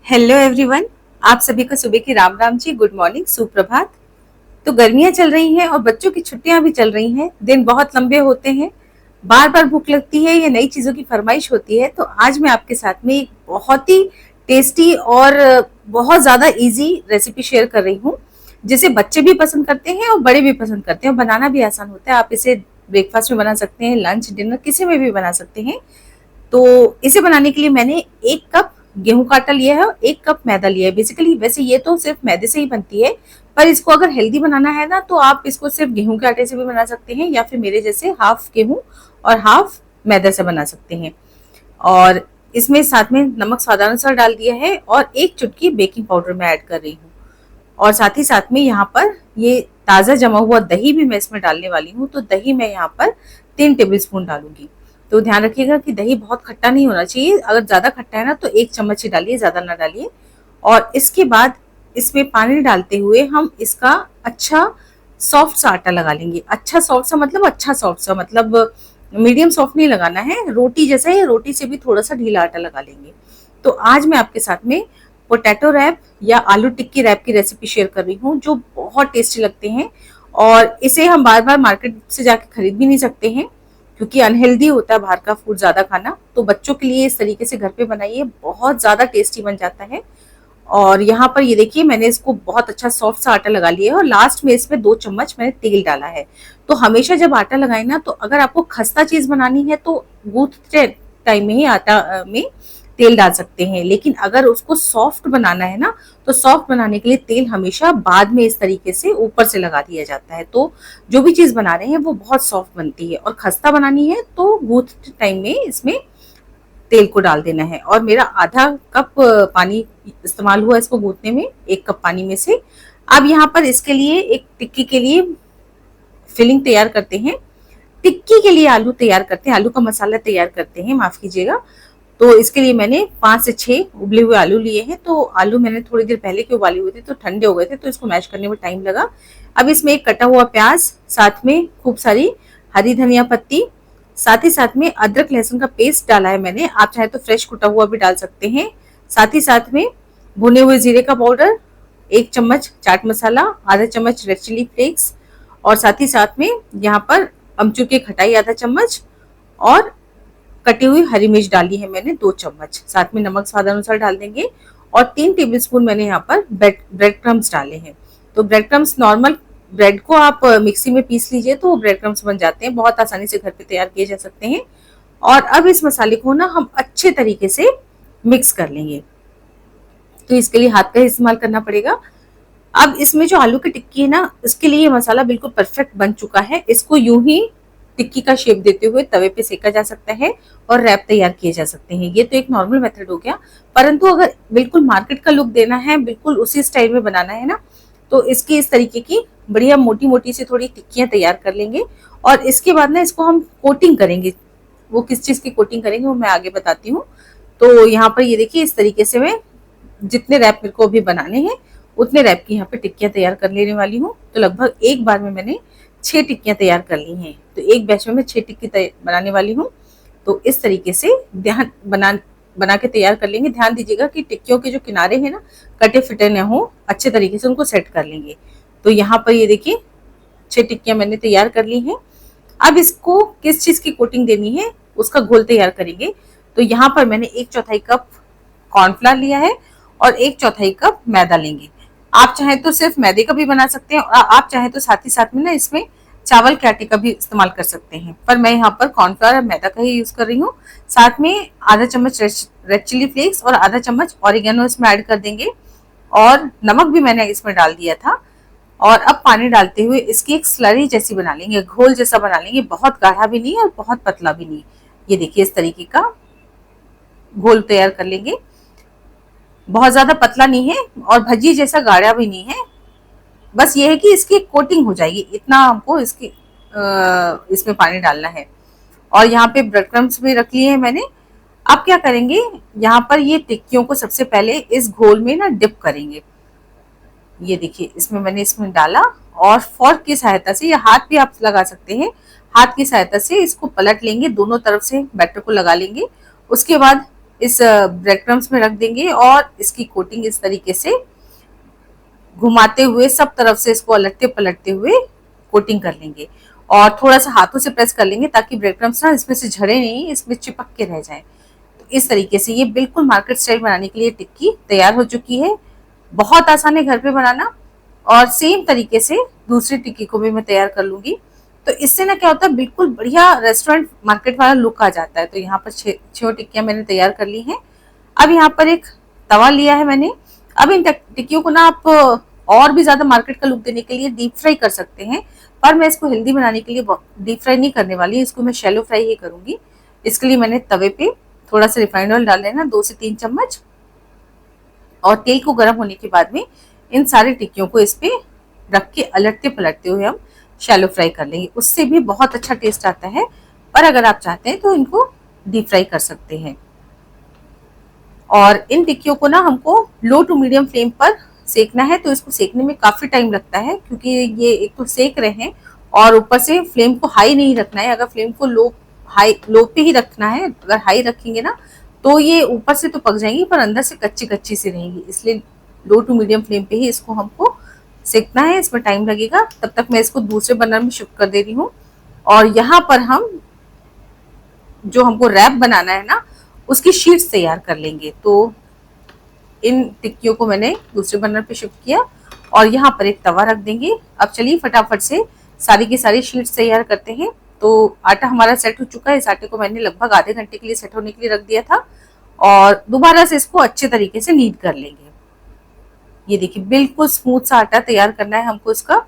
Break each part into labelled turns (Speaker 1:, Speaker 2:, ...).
Speaker 1: Hello everyone. आप सभी को सुबह की राम राम जी, गुड मॉर्निंग, सुप्रभात। तो गर्मियां चल रही हैं और बच्चों की छुट्टियां भी चल रही हैं। दिन बहुत लंबे होते हैं, बार बार भूख लगती है या नई चीजों की फरमाइश होती है। तो आज मैं आपके साथ में एक बहुत ही टेस्टी और बहुत ज्यादा इजी रेसिपी शेयर कर रही हूँ, जिसे बच्चे भी पसंद करते हैं और बड़े भी पसंद करते हैं। और बनाना भी आसान होता है। आप इसे ब्रेकफास्ट में बना सकते हैं, लंच डिनर किसी में भी बना सकते हैं। तो इसे बनाने के लिए मैंने 1 कप गेहूं का आटा लिया है और 1 कप मैदा लिया है। बेसिकली वैसे ये तो सिर्फ मैदे से ही बनती है, पर इसको अगर हेल्दी बनाना है ना, तो आप इसको सिर्फ गेहूं के आटे से भी बना सकते हैं या फिर मेरे जैसे हाफ गेहूं और हाफ मैदा से बना सकते हैं। और इसमें साथ में नमक स्वादानुसार डाल दिया है और 1 चुटकी बेकिंग पाउडर मैं ऐड कर रही हूँ। और साथ ही साथ में यहाँ पर ये ताज़ा जमा हुआ दही भी मैं इसमें डालने वाली हूँ। तो दही मैं यहाँ पर 3 टेबल स्पून डालूंगी। तो ध्यान रखिएगा कि दही बहुत खट्टा नहीं होना चाहिए। अगर ज़्यादा खट्टा है ना तो 1 चम्मच ही डालिए, ज़्यादा ना डालिए। और इसके बाद इसमें पानी डालते हुए हम इसका अच्छा सॉफ्ट सा आटा लगा लेंगे। अच्छा सॉफ्ट सा मतलब अच्छा सॉफ्ट सा मतलब मीडियम सॉफ्ट नहीं लगाना है, रोटी जैसा है, रोटी से भी थोड़ा सा ढीला आटा लगा लेंगे। तो आज मैं आपके साथ में पोटैटो रैप या आलू टिक्की रैप की रेसिपी शेयर कर रही हूँ, जो बहुत टेस्टी लगते हैं। और इसे हम बार बार मार्केट से जाके खरीद भी नहीं सकते हैं, क्योंकि अनहेल्दी होता है बाहर का फूड ज्यादा खाना। तो बच्चों के लिए इस तरीके से घर पे बनाइए, बहुत ज्यादा टेस्टी बन जाता है। और यहाँ पर ये देखिए, मैंने इसको बहुत अच्छा सॉफ्ट सा आटा लगा लिया है और लास्ट में इसमें 2 चम्मच मैंने तेल डाला है। तो हमेशा जब आटा लगाए ना, तो अगर आपको खस्ता चीज बनानी है तो गूंथते टाइम में ही आटा में तेल डाल सकते हैं। लेकिन अगर उसको सॉफ्ट बनाना है ना, तो सॉफ्ट बनाने के लिए तेल हमेशा बाद में इस तरीके से ऊपर से लगा दिया जाता है। तो जो भी चीज बना रहे हैं वो बहुत सॉफ्ट बनती है। और खस्ता बनानी है तो गूंथते टाइम में इसमें तेल को डाल देना है। और मेरा आधा कप पानी इस्तेमाल हुआ इसको गूंथने में, 1 कप पानी में से। अब यहाँ पर इसके लिए एक टिक्की के लिए फिलिंग तैयार करते हैं। टिक्की के लिए आलू तैयार करते हैं, आलू का मसाला तैयार करते हैं, माफ कीजिएगा। तो इसके लिए मैंने 5 से 6 उबले हुए आलू लिए हैं। तो आलू मैंने थोड़ी देर पहले के उबाले हुए थे, तो ठंडे हो गए थे, तो इसको मैश करने में टाइम लगा। अब इसमें एक कटा हुआ प्याज, साथ में खूब सारी हरी धनिया पत्ती, साथ ही साथ में अदरक लहसुन का पेस्ट डाला है मैंने। आप चाहे तो फ्रेश कुटा हुआ भी डाल सकते हैं। साथ ही साथ में भुने हुए जीरे का पाउडर, 1 चम्मच चाट मसाला, आधा चम्मच रेड चिली फ्लेक्स, और साथ ही साथ में यहाँ पर अमचूर की खटाई आधा 1 चम्मच, और कटी हुई हरी मिर्च डाली है मैंने 2 चम्मच। साथ में नमक स्वाद अनुसार डाल देंगे। और 3 टेबल स्पून मैंने यहाँ पर ब्रेड क्रम्स डाले हैं। तो ब्रेड क्रम्स, नॉर्मल ब्रेड को आप मिक्सी में पीस लीजिए तो ब्रेड क्रम्स बन जाते हैं, बहुत आसानी से घर पे तैयार किए जा सकते हैं। और अब इस मसाले को ना हम अच्छे तरीके से मिक्स कर लेंगे। तो इसके लिए हाथ का इस्तेमाल करना पड़ेगा। अब इसमें जो आलू की टिक्की है ना, इसके लिए ये मसाला बिल्कुल परफेक्ट बन चुका है। इसको यूं ही टिक्की का शेप देते हुए तवे पे सेका जा सकता है और रैप तैयार किए जा सकते हैं। ये तो एक नॉर्मल मेथड हो गया। परंतु अगर बिल्कुल मार्केट का लुक देना है, बिल्कुल उसी स्टाइल में बनाना है ना, तो इसकी इस तरीके की बढ़िया मोटी मोटी सी थोड़ी टिक्कियां तैयार कर लेंगे। और इसके बाद ना इसको हम कोटिंग करेंगे। वो किस चीज की कोटिंग करेंगे वो मैं आगे बताती हूँ। तो यहाँ पर ये देखिए, इस तरीके से मैं जितने रैप मेरे को अभी बनाने हैं उतने रैप की यहाँ पे टिक्कियां तैयार कर लेने वाली हूँ। तो लगभग एक बार में मैंने 6 टिक्कियां तैयार कर ली हैं। तो एक बैच में मैं 6 टिक्की बनाने वाली हूँ। तो इस तरीके से ध्यान बना के तैयार कर लेंगे। ध्यान दीजिएगा कि टिक्कियों के जो किनारे हैं ना, कटे फिटे न हो, अच्छे तरीके से उनको सेट कर लेंगे। तो यहाँ पर ये देखिए, 6 टिक्कियां मैंने तैयार कर ली हैं। अब इसको किस चीज की कोटिंग देनी है उसका घोल तैयार करेंगे। तो यहाँ पर मैंने 1/4 कप कॉर्नफ्लावर लिया है और 1/4 कप मैदा लेंगे। आप चाहें तो सिर्फ मैदे का भी बना सकते हैं, और आप चाहें तो साथ ही साथ में ना इसमें चावल के आटे का भी इस्तेमाल कर सकते हैं। पर मैं यहाँ पर कॉर्नफ्लावर और मैदा का ही यूज कर रही हूँ। साथ में आधा चम्मच रेड चिली फ्लेक्स और आधा चम्मच ऑरिगेनो इसमें ऐड कर देंगे। और नमक भी मैंने इसमें डाल दिया था। और अब पानी डालते हुए इसकी एक स्लरी जैसी बना लेंगे, घोल जैसा बना लेंगे। बहुत गाढ़ा भी नहीं और बहुत पतला भी नहीं। ये देखिए, इस तरीके का घोल तैयार कर लेंगे। बहुत ज्यादा पतला नहीं है और भजी जैसा गाढ़ा भी नहीं है। बस ये है कि इसकी एक कोटिंग हो जाएगी, इतना हमको इसमें पानी डालना है। और यहाँ पे ब्रेड क्रम्स भी रख लिए हैं मैंने। अब क्या करेंगे, यहाँ पर ये टिक्कियों को सबसे पहले इस घोल में ना डिप करेंगे। ये देखिए, इसमें डाला और फोर्क की सहायता से, या हाथ भी आप लगा सकते हैं, हाथ की सहायता से इसको पलट लेंगे, दोनों तरफ से बैटर को लगा लेंगे। उसके बाद इस ब्रेड क्रम्स में रख देंगे और इसकी कोटिंग इस तरीके से घुमाते हुए सब तरफ से इसको अलटते पलटते हुए कोटिंग कर लेंगे और थोड़ा सा हाथों से प्रेस कर लेंगे ताकि ब्रेड क्रम्स ना इसमें से झड़े नहीं, इसमें चिपक के रह जाए। तो इस तरीके से ये बिल्कुल मार्केट स्टाइल बनाने के लिए टिक्की तैयार हो चुकी है। बहुत आसान है घर पे बनाना और सेम तरीके से दूसरी टिक्की को भी मैं तैयार कर लूंगी। तो इससे ना क्या होता है, बिल्कुल बढ़िया रेस्टोरेंट मार्केट वाला लुक आ जाता है। तो यहाँ पर छह टिक्कियां मैंने तैयार कर ली हैं। अब यहाँ पर एक तवा लिया है मैंने। अब इन टिक्कियों को ना आप और भी ज्यादा मार्केट का लुक देने के लिए डीप फ्राई कर सकते हैं, पर मैं इसको हेल्दी बनाने के लिए डीप फ्राई नहीं करने वाली, इसको मैं शैलो फ्राई ही करूंगी। इसके लिए मैंने तवे पे थोड़ा सा रिफाइंड ऑयल डाल लेना, 2 से 3 चम्मच, और तेल को गर्म होने के बाद में इन सारी टिक्कियों को इस पे रख के अलटते पलटते हुए हम शैलो फ्राई कर लेंगे। उससे भी बहुत अच्छा टेस्ट आता है, पर अगर आप चाहते हैं तो इनको डीप फ्राई कर सकते हैं। और इन टिक्कियों को ना हमको लो टू मीडियम फ्लेम पर सेकना है। तो इसको सेकने में काफी टाइम लगता है, क्योंकि ये एक तो सेक रहे हैं और ऊपर से फ्लेम को हाई नहीं रखना है। अगर फ्लेम को लो पे ही रखना है, अगर हाई रखेंगे ना तो ये ऊपर से तो पक जाएंगी पर अंदर से कच्ची कच्ची सी रहेंगी। इसलिए लो टू मीडियम फ्लेम पे ही इसको हमको सेकना है, इसमें टाइम लगेगा। तब तक मैं इसको दूसरे बर्नर में शिफ्ट कर दे रही हूँ। और यहाँ पर हम जो हमको रैप बनाना है ना, उसकी शीट्स तैयार कर लेंगे। तो इन टिक्कियों को मैंने दूसरे बर्नर पे शिफ्ट किया और यहाँ पर एक तवा रख देंगे। अब चलिए फटाफट से सारी की सारी शीट्स तैयार करते हैं। तो आटा हमारा सेट हो चुका है। इस आटे को मैंने लगभग आधे घंटे के लिए सेट होने के लिए रख दिया था और दोबारा से इसको अच्छे तरीके से नीड कर लेंगे। ये देखिए बिल्कुल स्मूथ सा आटा तैयार करना है हमको इसका।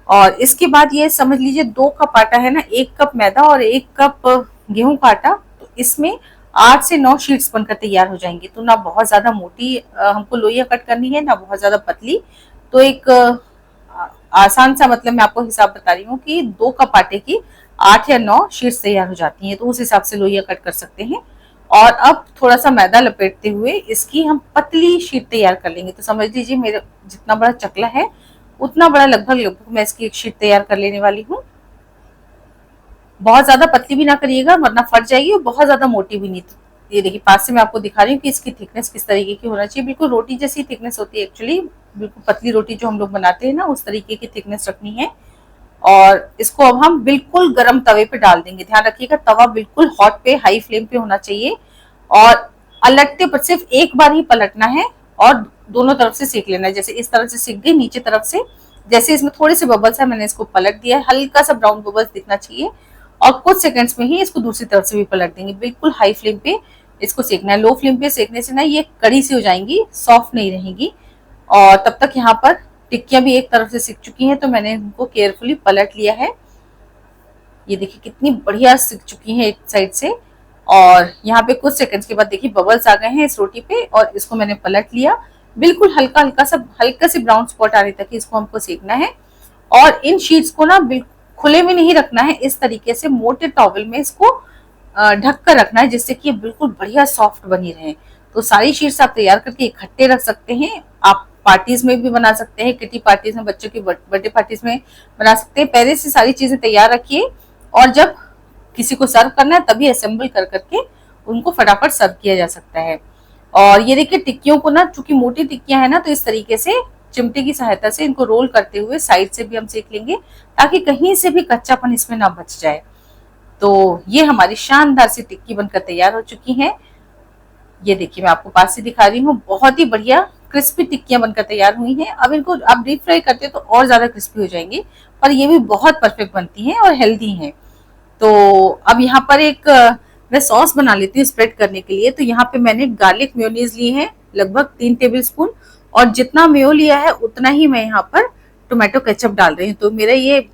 Speaker 1: और इसके बाद ये समझ लीजिए 2 कप आटा है ना, 1 कप मैदा और 1 कप गेहूं का आटा। तो इसमें 8 से 9 शीट्स बनकर तैयार हो जाएंगी। तो ना बहुत ज्यादा मोटी हमको लोइयां कट करनी है, ना बहुत ज्यादा पतली। तो एक आसान सा, मतलब मैं आपको हिसाब बता रही हूँ कि 2 कप आटे की 8 या 9 शीट्स तैयार हो जाती हैं। तो उस हिसाब से लोइयां कट कर सकते हैं। और अब थोड़ा सा मैदा लपेटते हुए इसकी हम पतली शीट तैयार कर लेंगे। तो समझ लीजिए मेरा जितना बड़ा चकला है उतना बड़ा लगभग मैं इसकी एक शीट तैयार कर लेने वाली हूँ। बहुत ज्यादा पतली भी ना करिएगा वरना फट जाएगी, और बहुत ज्यादा मोटी भी नहीं। ये देखिए पास से मैं आपको दिखा रही हूँ कि इसकी थिकनेस किस तरीके की होना चाहिए। बिल्कुल रोटी जैसी थिकनेस होती है एक्चुअली, बिल्कुल पतली रोटी जो हम लोग बनाते हैं ना, उस तरीके की थिकनेस रखनी है। और इसको अब हम बिल्कुल गर्म तवे पे डाल देंगे। ध्यान रखिएगा तवा बिल्कुल हॉट पे, हाई फ्लेम पे होना चाहिए। और अलटते पर सिर्फ एक बार ही पलटना है और दोनों तरफ से सेक लेना है। जैसे इस तरफ से सेक गई नीचे तरफ से, जैसे इसमें थोड़े से बबल्स है मैंने इसको पलट दिया है, हल्का सा ब्राउन बबल्स दिखना चाहिए। और कुछ सेकंड्स में ही इसको दूसरी तरफ से भी पलट देंगे। बिल्कुल हाई फ्लेम पे इसको सेकना है। लो फ्लेम पे सेकने से ना ये कड़ी सी हो जाएंगी, सॉफ्ट नहीं रहेंगी। और तब तक यहाँ पर टिक्कियां भी एक तरफ से सिक चुकी हैं, तो मैंने इनको केयरफुली पलट लिया है। ये देखिए कितनी बढ़िया सिक चुकी हैं एक साइड से। और यहाँ पे कुछ सेकंड्स के बाद देखिए बबल्स आ गए हैं इस रोटी पे, और इसको मैंने पलट लिया। बिल्कुल हल्का से ब्राउन स्पॉट आने तक इसको हमको सेकना है। और इन शीट्स को ना बिल्कुल खुले में नहीं रखना है, इस तरीके से मोटे टॉवल में इसको ढक कर रखना है, जिससे कि ये बिल्कुल बढ़िया सॉफ्ट बनी रहे। तो सारी शीट्स आप तैयार करके इकट्ठे रख सकते हैं। आप पार्टीज में भी बना सकते हैं, किटी पार्टीज में, बच्चों की बर्थडे पार्टीज में बना सकते हैं। पहले से सारी चीजें तैयार रखिए और जब किसी को सर्व करना है तभी असेंबल कर करके उनको फटाफट सर्व किया जा सकता है। और ये देखिए टिक्कियों को ना, चूंकि मोटी टिक्कियां है ना, तो इस तरीके से चिमटे की सहायता से इनको रोल करते हुए साइड से भी हम सेक लेंगे, ताकि कहीं से भी कच्चापन इसमें ना बच जाए। तो ये हमारी शानदार सी टिक्की बनकर तैयार हो चुकी है। ये देखिए मैं आपको पास से दिखा रही हूँ, बहुत ही बढ़िया क्रिस्पी टिक्कियां बनकर तैयार हुई हैं। अब इनको आप डीप फ्राई करते हैं तो और ज्यादा क्रिस्पी हो जाएंगी, पर ये भी बहुत परफेक्ट बनती हैं और हेल्दी हैं। तो अब यहाँ पर एक मैं सॉस बना लेती हूँ स्प्रेड करने के लिए। तो यहाँ पे मैंने गार्लिक मेयोनीज ली है लगभग 3 टेबल स्पून, और जितना मेयो लिया है उतना ही मैं यहाँ पर टोमेटो केचप डाल रही हूँ। तो मेरा ये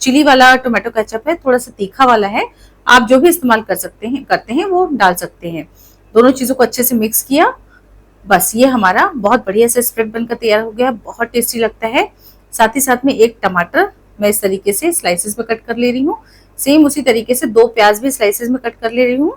Speaker 1: चिली वाला टोमेटो केचप है, थोड़ा सा तीखा वाला है। आप जो भी इस्तेमाल करते हैं वो डाल सकते हैं। दोनों चीजों को अच्छे से मिक्स किया। बस ये हमारा बहुत बढ़िया से स्प्रेड बनकर तैयार हो गया, बहुत टेस्टी लगता है। साथ ही साथ में एक टमाटर मैं इस तरीके से स्लाइसेस में कट कर ले रही हूँ। सेम उसी तरीके से 2 प्याज भी स्लाइसेस में कट कर ले रही हूँ।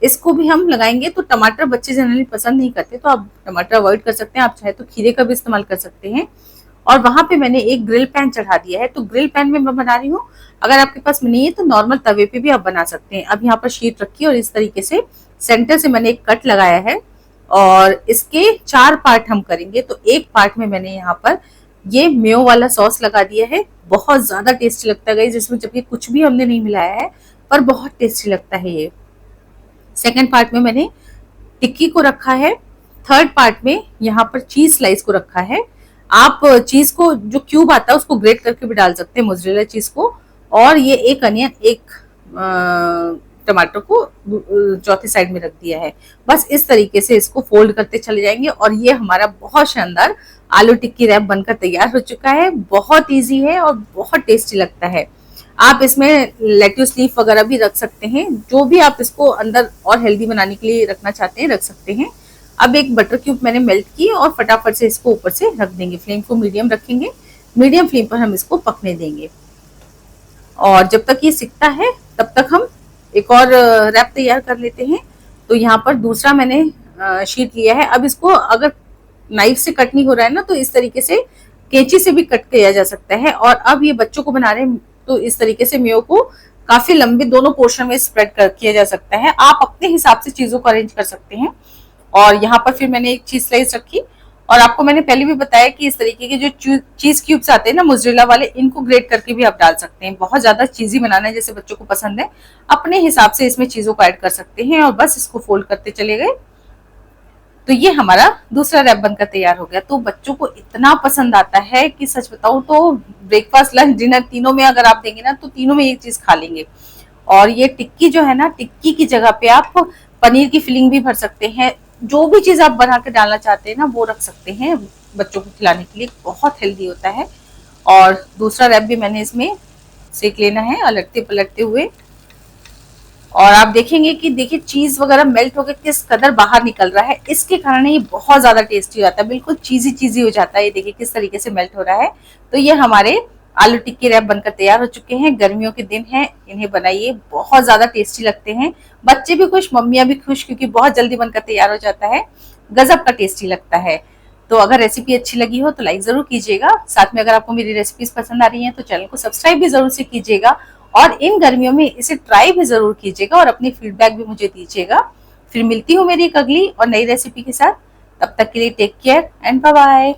Speaker 1: इसको भी हम लगाएंगे। तो टमाटर बच्चे जनरली पसंद नहीं करते, तो आप टमाटर अवॉइड कर सकते हैं। आप चाहे तो खीरे का भी इस्तेमाल कर सकते हैं। और वहां पे मैंने एक ग्रिल पैन चढ़ा दिया है। तो ग्रिल पैन में मैं बना रही हूँ। अगर आपके पास नहीं है तो नॉर्मल तवे पे भी आप बना सकते हैं। अब यहाँ पर शीट रखी और इस तरीके से सेंटर से मैंने एक कट लगाया है और इसके 4 पार्ट हम करेंगे। तो एक पार्ट में मैंने यहाँ पर ये मेयो वाला सॉस लगा दिया है, बहुत ज्यादा टेस्टी लगता है गाइस, जिसमें जबकि कुछ भी हमने नहीं मिलाया है, पर बहुत टेस्टी लगता है ये। सेकंड पार्ट में मैंने टिक्की को रखा है। थर्ड पार्ट में यहाँ पर चीज स्लाइस को रखा है। आप चीज को जो क्यूब आता है उसको ग्रेट करके भी डाल सकते हैं, मोज़रेला चीज को। और ये एक अनियन, एक टमाटर को चौथी साइड में रख दिया है। बस इस तरीके से इसको फोल्ड करते चले जाएंगे और ये हमारा बहुत शानदार आलू टिक्की रैप बनकर तैयार हो चुका है। बहुत इजी है और बहुत टेस्टी लगता है। आप इसमें लेट्यूस लीफ वगैरह भी रख सकते हैं, जो भी आप इसको अंदर और हेल्दी बनाने के लिए रखना चाहते हैं रख सकते हैं। अब एक बटर क्यूब मैंने मेल्ट की और फटाफट से इसको ऊपर से रख देंगे। फ्लेम को मीडियम रखेंगे, मीडियम फ्लेम पर हम इसको पकने देंगे और जब तक ये सिकता है तब तक हम एक और रैप तैयार कर लेते हैं। तो यहाँ पर दूसरा मैंने शीट लिया है। अब इसको अगर नाइफ से कट नहीं हो रहा है ना, तो इस तरीके से कैंची से भी कट किया जा सकता है। और अब ये बच्चों को बना रहे हैं तो इस तरीके से मेयो को काफी लंबे दोनों पोर्शन में स्प्रेड किया जा सकता है। आप अपने हिसाब से चीजों को अरेंज कर सकते हैं। और यहाँ पर फिर मैंने एक चीज स्लाइस रखी और आपको मैंने पहले भी बताया कि इस तरीके के जो चीज क्यूब्स आते हैं ना मोज़रेला वाले, इनको ग्रेट करके भी आप डाल सकते हैं। बहुत ज्यादा चीजी बनाना है जैसे बच्चों को पसंद है, अपने हिसाब से इसमें चीजों को ऐड कर सकते हैं और बस इसको फोल्ड करते चले गए। तो ये हमारा दूसरा रैप बनकर तैयार हो गया। तो बच्चों को इतना पसंद आता है कि सच बताऊं तो ब्रेकफास्ट लंच डिनर तीनों में अगर आप देंगे ना तो तीनों में एक चीज खा लेंगे। और ये टिक्की जो है ना, टिक्की की जगह पे आप पनीर की फिलिंग भी भर सकते हैं। जो भी चीज आप बना के डालना चाहते हैं ना वो रख सकते हैं बच्चों को खिलाने के लिए, बहुत हेल्दी होता है। और दूसरा रैप भी मैंने इसमें सेक लेना है अलटते पलटते हुए। और आप देखेंगे कि देखिए चीज वगैरह मेल्ट होकर किस कदर बाहर निकल रहा है, इसके कारण ये बहुत ज्यादा टेस्टी हो जाता है, बिल्कुल चीजी चीजी हो जाता है। ये देखिए किस तरीके से मेल्ट हो रहा है। तो ये हमारे आलू टिक्की रैप बनकर तैयार हो चुके हैं। गर्मियों के दिन है, इन्हें बनाइए, बहुत ज्यादा टेस्टी लगते हैं। बच्चे भी खुश, मम्मियां भी खुश, क्योंकि बहुत जल्दी बनकर तैयार हो जाता है, गजब का टेस्टी लगता है। तो अगर रेसिपी अच्छी लगी हो तो लाइक जरूर कीजिएगा। साथ में अगर आपको मेरी रेसिपीज पसंद आ रही हैं तो चैनल को सब्सक्राइब भी जरूर से कीजिएगा और इन गर्मियों में इसे ट्राई भी जरूर कीजिएगा और अपनी फीडबैक भी मुझे दीजिएगा। फिर मिलती हूँ मेरी एक अगली और नई रेसिपी के साथ। तब तक के लिए take care and bye bye.